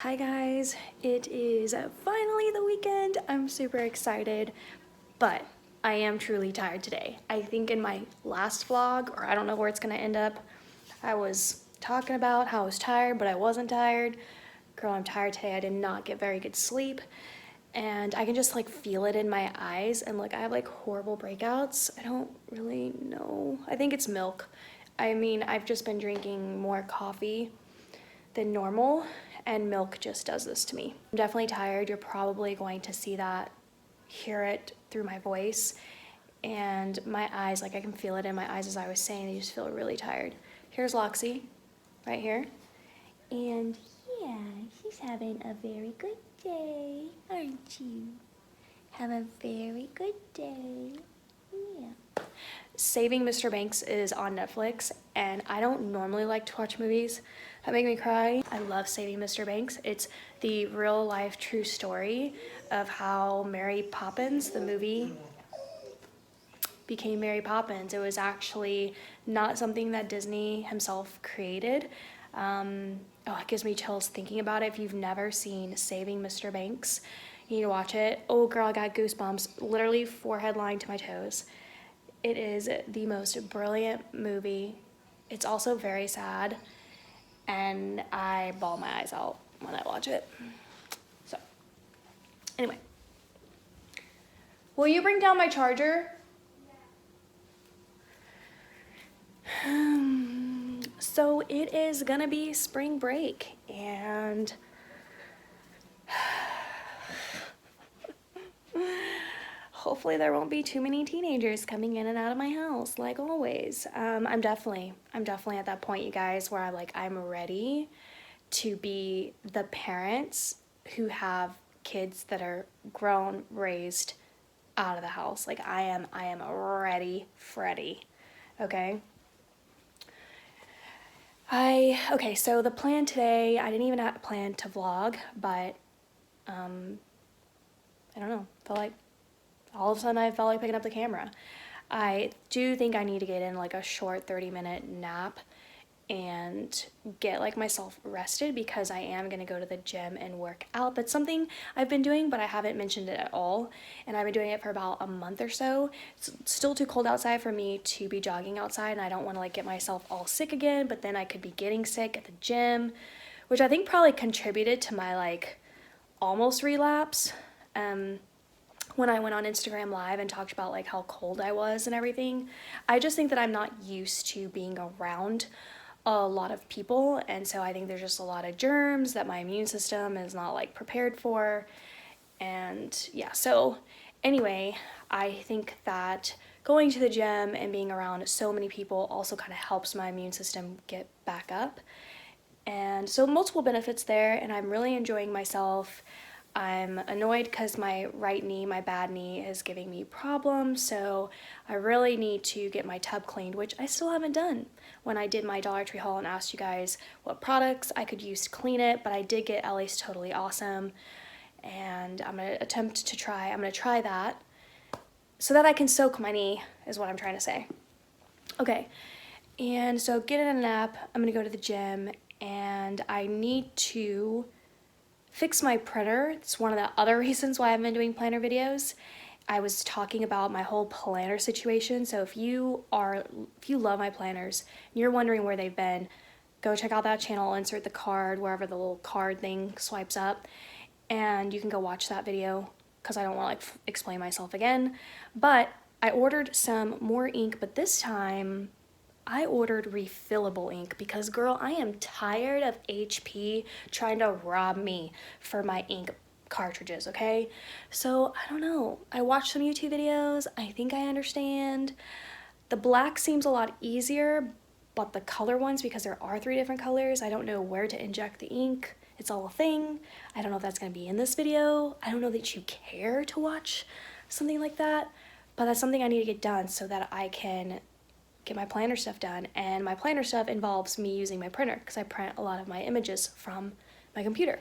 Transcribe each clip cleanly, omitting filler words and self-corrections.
Hi guys, it is finally the weekend. I'm super excited, but I am truly tired today. I think in my last vlog, or I don't know where it's gonna end up, I was talking about how I was tired, but I wasn't tired. Girl, I'm tired today. I did not get very good sleep, and I can just like feel it in my eyes, and like I have like horrible breakouts. I don't really know. I think it's milk. I mean, I've just been drinking more coffee than normal, and milk just does this to me. I'm definitely tired. You're probably going to see that, hear it through my voice, and my eyes, like I can feel it in my eyes as I was saying, they just feel really tired. Here's Loxy, right here. And yeah, she's having a very good day, aren't you? Have a very good day. Yeah. Saving Mr. Banks is on Netflix, and I don't normally like to watch movies that make me cry. I love Saving Mr. Banks. It's the real life true story of how Mary Poppins, the movie, became Mary Poppins. It was actually not something that Disney himself created. It gives me chills thinking about it. If you've never seen Saving Mr. Banks, you need to watch it. Oh girl, I got goosebumps, literally forehead line to my toes. It is the most brilliant movie. It's also very sad, and I bawl my eyes out when I watch it. So, anyway. Will you bring down my charger? So it is gonna be spring break, and hopefully there won't be too many teenagers coming in and out of my house like always. I'm definitely at that point, you guys, where I'm ready to be the parents who have kids that are grown, raised out of the house. Like I am ready, Freddy. Okay. Okay, so the plan today, I didn't even have plan to vlog, but I don't know, all of a sudden I felt like picking up the camera. I do think I need to get in like a short 30-minute nap and get like myself rested, because I am gonna go to the gym and work out. That's something I've been doing, but I haven't mentioned it at all, and I've been doing it for about a month or so. It's still too cold outside for me to be jogging outside, and I don't want to like get myself all sick again, but then I could be getting sick at the gym, which I think probably contributed to my like almost relapse. When I went on Instagram Live and talked about like how cold I was and everything, I just think that I'm not used to being around a lot of people, and so I think there's just a lot of germs that my immune system is not like prepared for. And yeah, so anyway, I think that going to the gym and being around so many people also kind of helps my immune system get back up. And so multiple benefits there, and I'm really enjoying myself. I'm annoyed because my right knee, my bad knee, is giving me problems, so I really need to get my tub cleaned, which I still haven't done. When I did my Dollar Tree haul and asked you guys what products I could use to clean it, but I did get LA's Totally Awesome, and I'm gonna try that so that I can soak my knee, is what I'm trying to say. Okay, and so get in a nap, I'm gonna go to the gym, and I need to fix my printer. It's one of the other reasons why I've been doing planner videos. I was talking about my whole planner situation, so if you love my planners and you're wondering where they've been, go check out that channel, insert the card wherever the little card thing swipes up, and you can go watch that video, because I don't want to like explain myself again. But I ordered some more ink, but this time I ordered refillable ink, because girl, I am tired of HP trying to rob me for my ink cartridges, okay? So I don't know, I watched some YouTube videos, I think I understand. The black seems a lot easier, but the color ones, because there are 3 different colors, I don't know where to inject the ink. It's all a thing. I don't know if that's gonna be in this video. I don't know that you care to watch something like that, but that's something I need to get done so that I can get my planner stuff done. And my planner stuff involves me using my printer, because I print a lot of my images from my computer.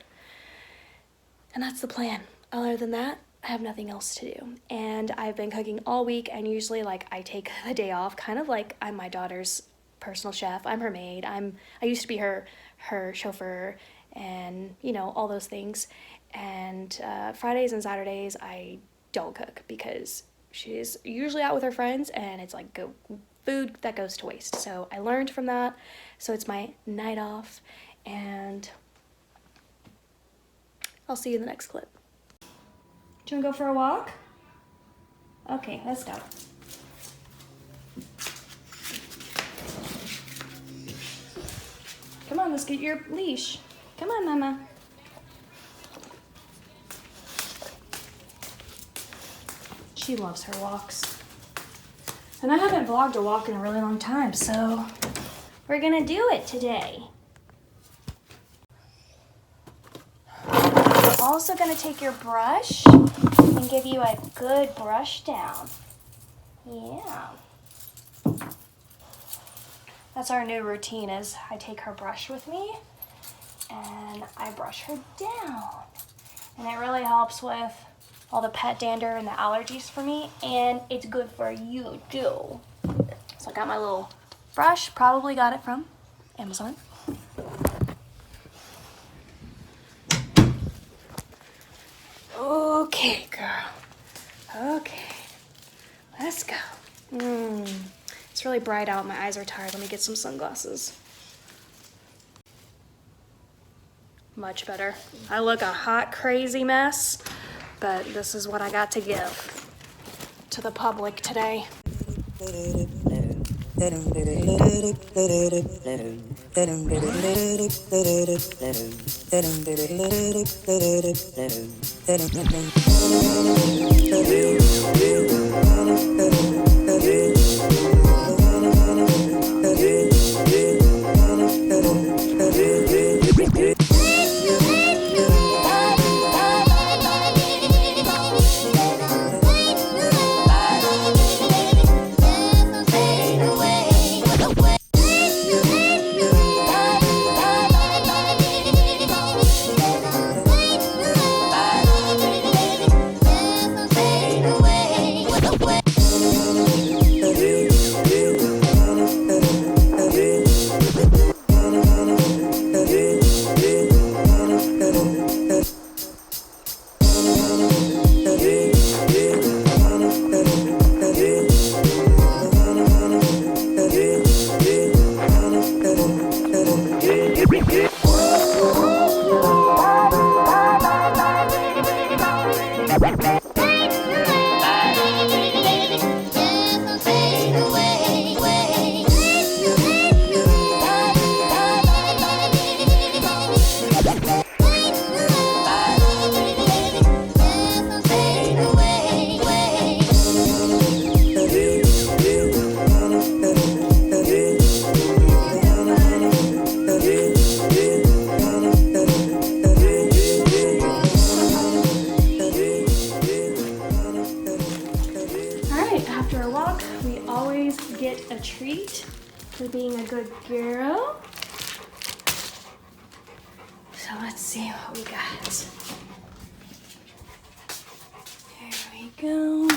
And that's the plan. Other than that, I have nothing else to do. And I've been cooking all week, and usually like I take the day off, kind of like I'm my daughter's personal chef. I'm her maid. I used to be her chauffeur, and, you know, all those things. And Fridays and Saturdays I don't cook because she's usually out with her friends and it's like food that goes to waste. So I learned from that. So it's my night off, and I'll see you in the next clip. Do you want to go for a walk? Okay, let's go. Come on, let's get your leash. Come on, Mama. She loves her walks. And I haven't vlogged a walk in a really long time, so we're gonna do it today. Also gonna take your brush and give you a good brush down. Yeah. That's our new routine, is I take her brush with me and I brush her down. And it really helps with all the pet dander and the allergies for me, and it's good for you too. So I got my little brush, probably got it from Amazon. Okay, girl. Okay, let's go. It's really bright out. My eyes are tired. Let me get some sunglasses. Much better. I look a hot, crazy mess, but this is what I got to give to the public today. Get a treat for being a good girl. So let's see what we got. There we go.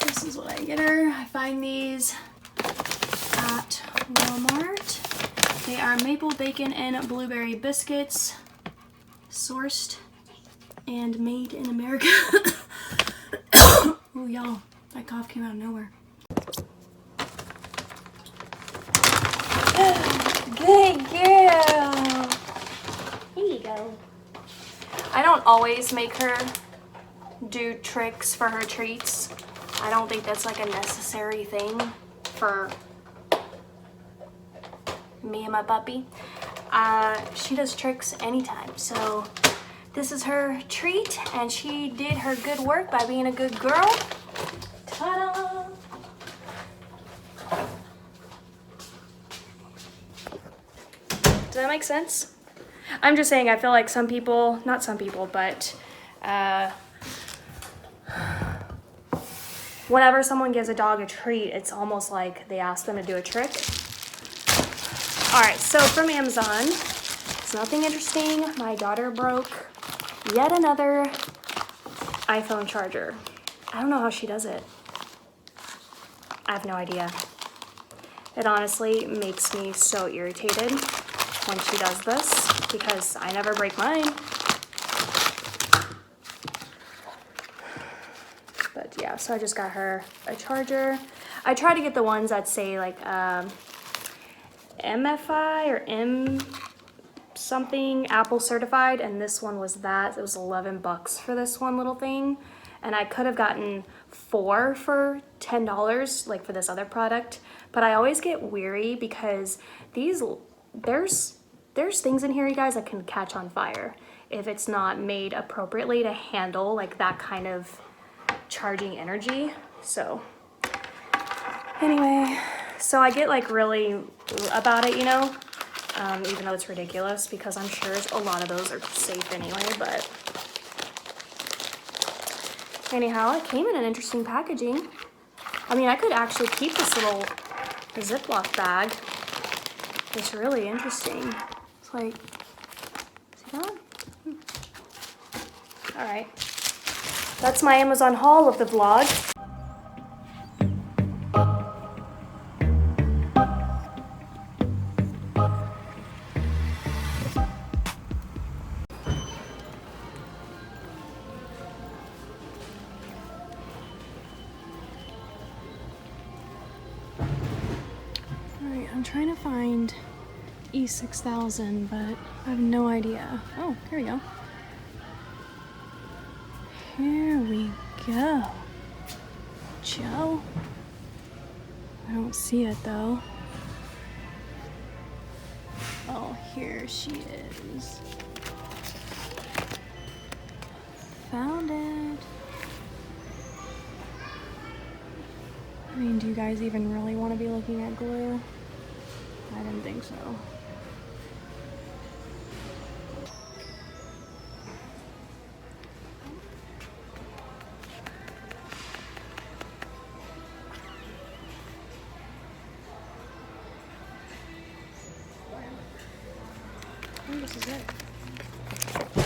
This is what I get her. I find these at Walmart. They are maple bacon and blueberry biscuits, sourced and made in America. Oh, y'all, that cough came out of nowhere. Good girl. Here you go. I don't always make her do tricks for her treats. I don't think that's like a necessary thing for me and my puppy. She does tricks anytime. So this is her treat, and she did her good work by being a good girl. Ta-da! Does that make sense? I'm just saying, I feel like some people, not some people, but whenever someone gives a dog a treat, it's almost like they ask them to do a trick. All right, so from Amazon, it's nothing interesting. My daughter broke yet another iPhone charger. I don't know how she does it. I have no idea. It honestly makes me so irritated when she does this. because I never break mine. But yeah, so I just got her a charger. I try to get the ones that say like MFI or M something Apple certified, and this one was that. It was 11 bucks for this one little thing, and I could have gotten 4 for $10 like for this other product, but I always get weary because there's things in here, you guys, that can catch on fire if it's not made appropriately to handle like that kind of charging energy. So anyway, so I get like really about it, you know, even though it's ridiculous because I'm sure a lot of those are safe anyway. But anyhow, it came in an interesting packaging. I mean, I could actually keep this little Ziploc bag. It's really interesting. It's like, see that? All right, that's my Amazon haul of the vlog. I'm trying to find E6000, but I have no idea. Oh, here we go. Here we go. Joe? I don't see it though. Oh, here she is. Found it. I mean, do you guys even really want to be looking at glue? I didn't think so. I think this is it.